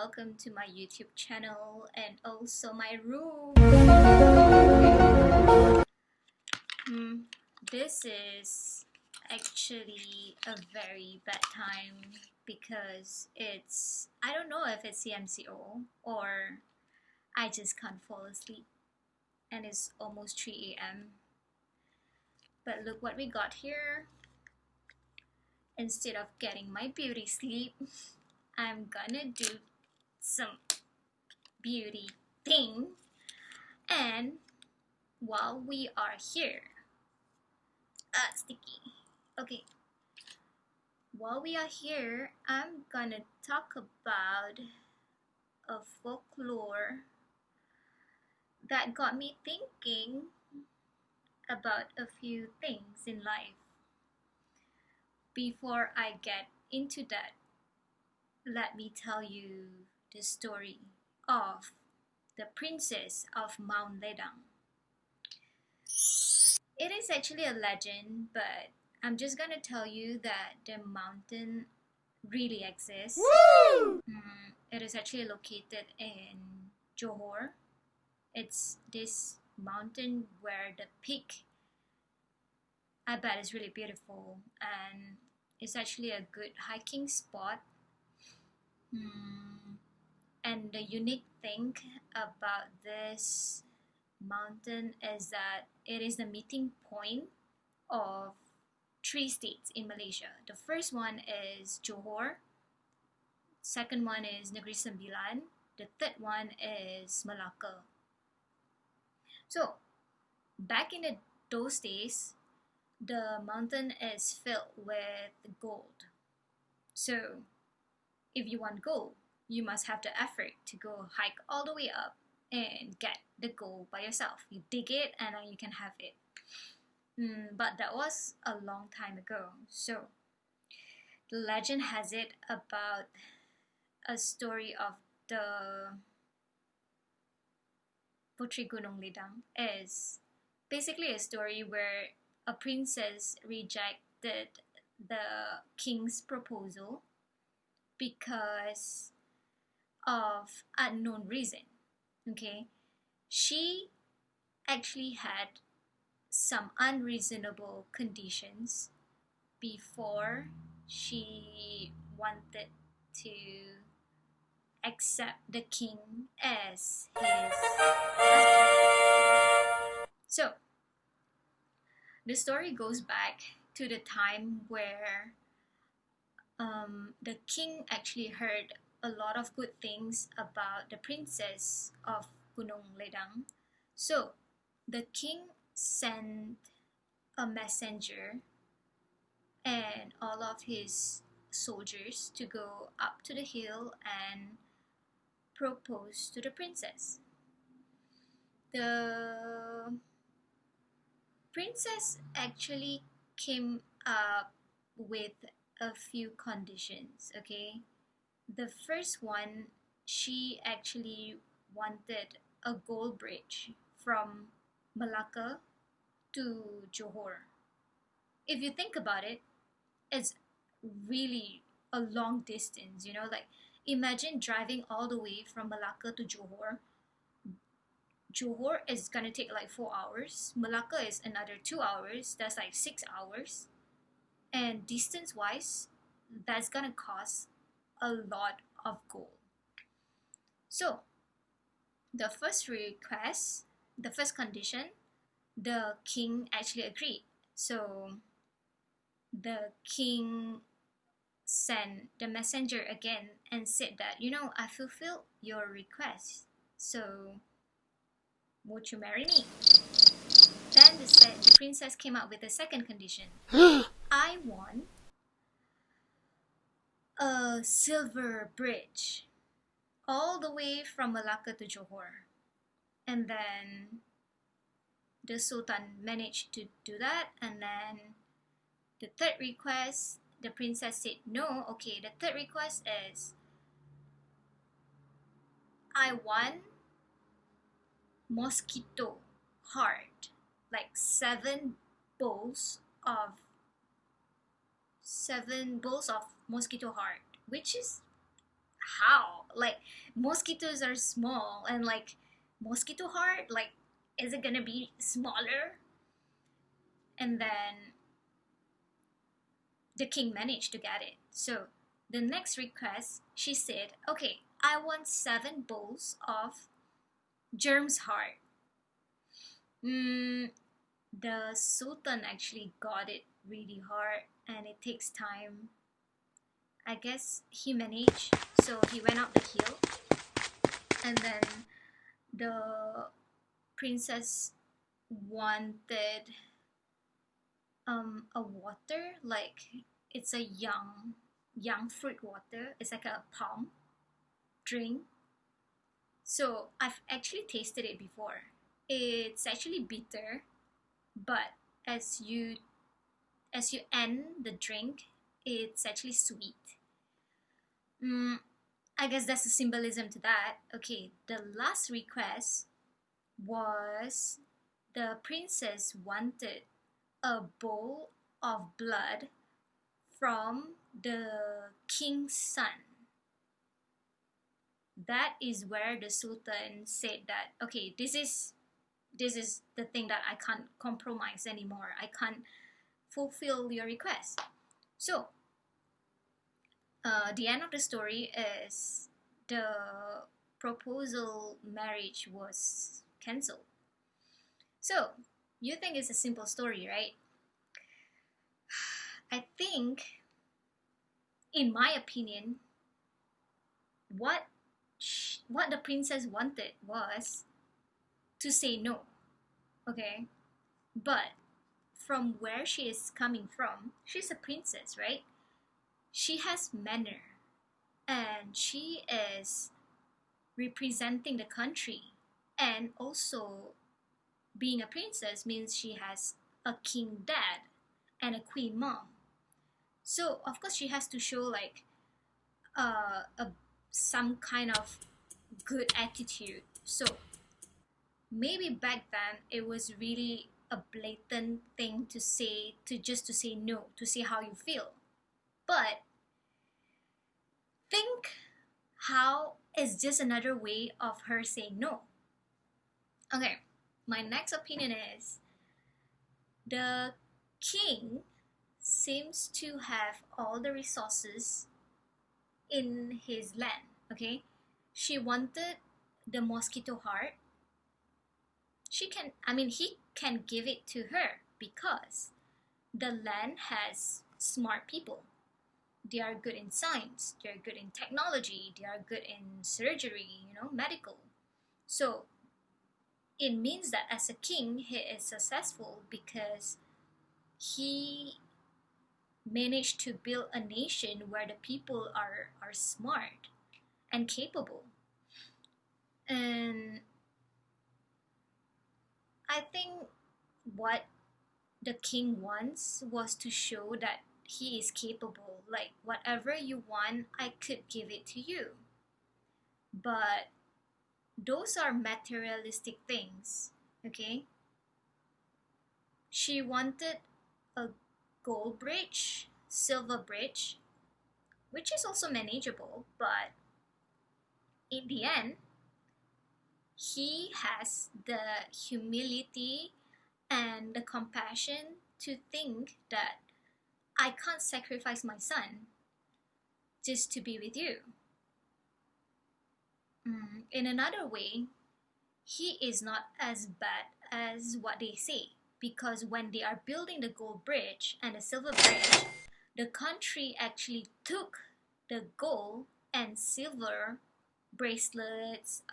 welcome to my YouTube channel and also my room. This is actually a very bad time because I don't know if it's CMCO or I just can't fall asleep and it's almost 3 a.m. But look what we got here. Instead of getting my beauty sleep, I'm gonna do some beauty thing. And while we are here, sticky. Okay. While we are here, I'm gonna talk about a folklore that got me thinking about a few things in life. Before I get into that, let me tell you the story of the Princess of Mount Ledang. It is actually a legend, but I'm just gonna tell you that the mountain really exists. It is actually located in Johor. It's this mountain where the peak, I bet, is really beautiful, and it's actually a good hiking spot. And the unique thing about this mountain is that it is the meeting point of 3 states in Malaysia. The first one is Johor, second one is Negeri Sembilan, the third one is Malacca. So back in those days, the mountain is filled with gold. So if you want gold, you must have the effort to go hike all the way up and get the gold by yourself. You dig it and then you can have it. But that was a long time ago. So the legend has it about a story of the Puteri Gunung Ledang is basically a story where a princess rejected the king's proposal because of unknown reason. Okay, she actually had some unreasonable conditions before she wanted to accept the king as his husband. So the story goes back to the time where the king actually heard a lot of good things about the Princess of Gunung Ledang. So the king sent a messenger and all of his soldiers to go up to the hill and propose to the princess. The princess actually came up with a few conditions, okay? The first one, she actually wanted a gold bridge from Malacca to Johor. If you think about it, it's really a long distance, like imagine driving all the way from Malacca to Johor. Johor is gonna take like 4 hours. Malacca is another 2 hours. That's like 6 hours. And distance wise, that's gonna cost a lot of gold. So the first condition, the king actually agreed. So the king sent the messenger again and said that, I fulfilled your request, so would you marry me? Then the princess came up with a second condition. I want a silver bridge all the way from Malacca to Johor. And then the Sultan managed to do that. And then the third request, the princess said no. Okay, the third request is I want mosquito heart, like 7 bowls of mosquito heart, which is how? Like, mosquitoes are small, and like, mosquito heart, like, is it gonna be smaller? And then the king managed to get it. So the next request, she said, okay, I want 7 bowls of germ's heart. Mm, the sultan actually got it really hard, and it takes time. I guess he managed, so he went up the hill, and then the princess wanted a water, like it's a young fruit water. It's like a palm drink. So I've actually tasted it before. It's actually bitter, but as you end the drink, it's actually sweet. Mm, I guess that's a symbolism to that. Okay, the last request was the princess wanted a bowl of blood from the king's son. That is where the sultan said that, okay, this is the thing that I can't compromise anymore. I can't fulfill your request. So the end of the story is the proposal marriage was cancelled. So you think it's a simple story, right? I think, in my opinion, what what the princess wanted was to say no. Okay, but from where she is coming from, she's a princess, right? She has manner, and she is representing the country, and also being a princess means she has a king dad and a queen mom. So of course she has to show like a some kind of good attitude. So maybe back then it was really a blatant thing to say, to say no, to say how you feel. But think how is just another way of her saying no. Okay, my next opinion is the king seems to have all the resources in his land. Okay, she wanted the mosquito heart. He can give it to her because the land has smart people. They are good in science, they are good in technology, they are good in surgery, medical. So it means that as a king, he is successful because he managed to build a nation where the people are smart and capable. And I think what the king wants was to show that he is capable. Like, whatever you want, I could give it to you. But those are materialistic things, okay? She wanted a gold bridge, silver bridge, which is also manageable, but in the end, he has the humility and the compassion to think that I can't sacrifice my son just to be with you. In another way, he is not as bad as what they say, because when they are building the gold bridge and the silver bridge, the country actually took the gold and silver bracelets,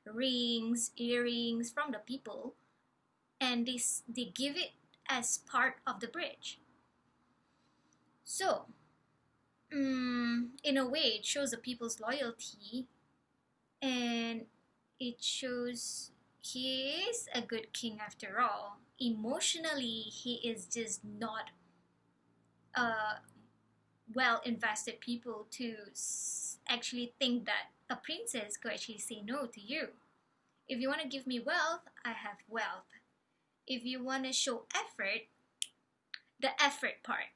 rings, earrings from the people, and they give it as part of the bridge. So, in a way, it shows the people's loyalty, and it shows he is a good king after all. Emotionally, he is just not well invested people to actually think that a princess could actually say no to you. If you want to give me wealth, I have wealth. If you want to show effort, the effort part.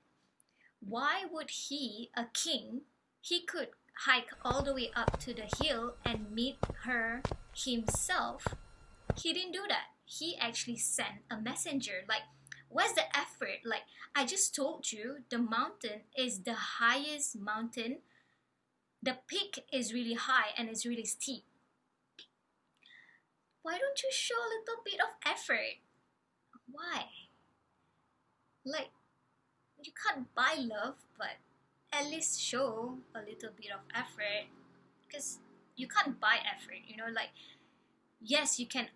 Why would he, a king, he could hike all the way up to the hill and meet her himself. He didn't do that. He actually sent a messenger. Like, where's the effort? Like, I just told you the mountain is the highest mountain. The peak is really high and it's really steep. Why don't you show a little bit of effort? Why? Like, you can't buy love, but at least show a little bit of effort. Because you can't buy effort, you know, like, yes, you can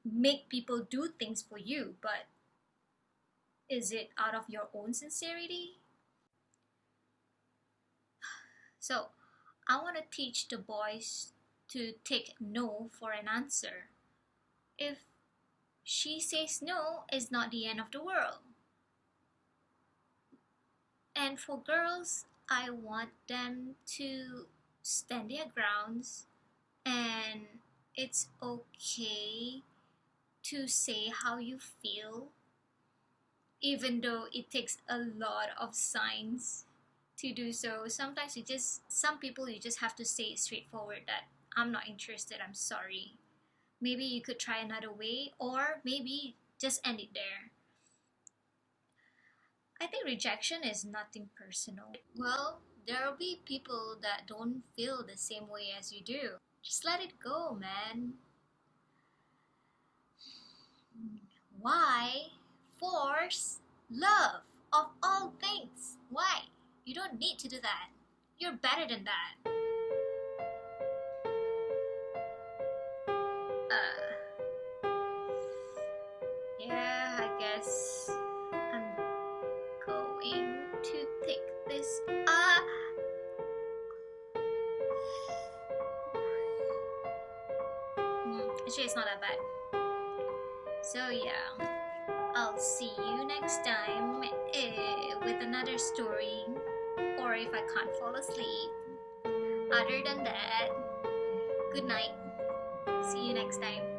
make people do things for you, but is it out of your own sincerity? So, I want to teach the boys to take no for an answer. If she says no, it's not the end of the world. And for girls, I want them to stand their grounds, and it's okay to say how you feel, even though it takes a lot of signs to do so. Sometimes some people you just have to say straightforward that I'm not interested, I'm sorry. Maybe you could try another way, or maybe just end it there. I think rejection is nothing personal. Well, there'll be people that don't feel the same way as you do. Just let it go, man. Why force love of all things? Why? You don't need to do that. You're better than that. Yeah, I guess I'm going to take this. Actually, it's not that bad. So yeah, I'll see you next time with another story, or if I can't fall asleep. Other than that, good night. See you next time.